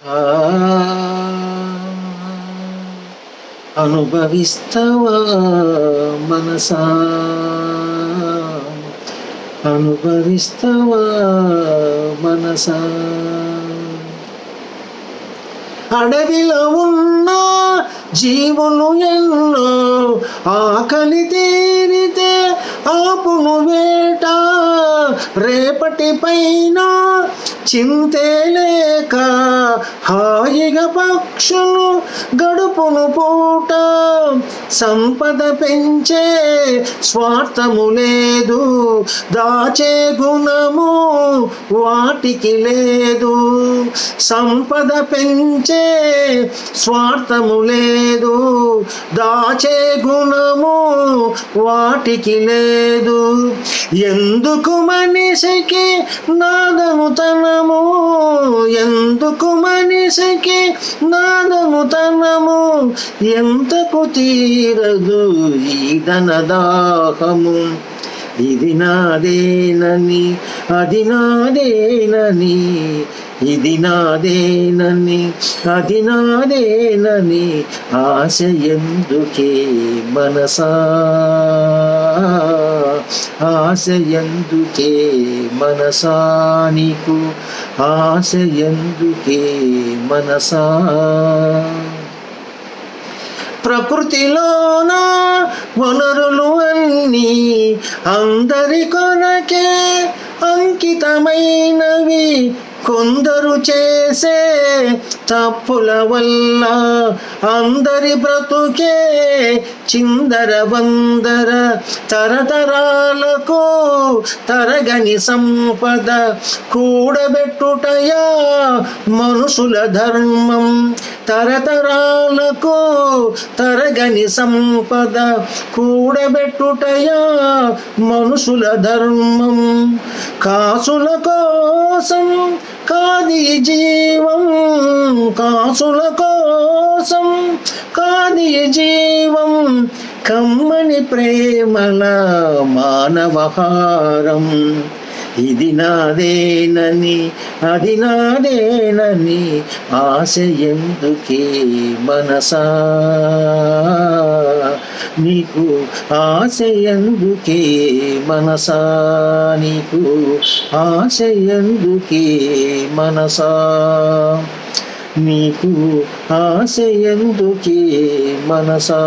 ఆ అనుభవిస్తవా మనసా, అనుభవిస్తవా మనసా. అడవిలో ఉన్న జీవులు ఎన్నో ఆకలి తీరితే ఆపును వేట, రేపటి పైన చింతే లేక హాయిగా పక్షులు గడుపును పూట. సంపద పెంచే స్వార్థము లేదు, దాచే గుణము వాటికి లేదు. సంపద పెంచే స్వార్థము లేదు, దాచే గుణము వాటికి లేదు. ఎందుకు మనిషికి నాదనుతనము, ఎందుకు మనిషికి నాదనుతనము, ఎంతకు తీరదు ఈ ధనదాహము. ఇది నాదేనని అది నాదేనని, ఇది నాదేనని అది నాదేనని ఆశ ఎందుకే మనసా, ఆశ ఎందుకే మనసా, నీకు ఆశ ఎందుకే మనసా. ప్రకృతిలోన వనరులు అన్నీ అందరి కొరకే అంకితమైనవి. కొందరు చేసే తప్పుల వల్ల అందరి బ్రతుకే చిందర వందర. తరతరాలకు తరగని సంపద కూడబెట్టుటయా మనుషుల ధర్మం. తరతరాలకు తరగని సంపద కూడబెట్టుటయా మనుషుల ధర్మం. కాసుల కోసం కాది జీవం, కాసుల కోసం కాది జీవం. కమ్మని ప్రేమల మానవహారం. ఇది నాదేనని అది నాదేనని ఆశ ఎందుకే మనసా, నీకు ఆశ ఎందుకే మనసా, నీకు ఆశ ఎందుకే మనసా, నీకు ఆశ ఎందుకే మనసా.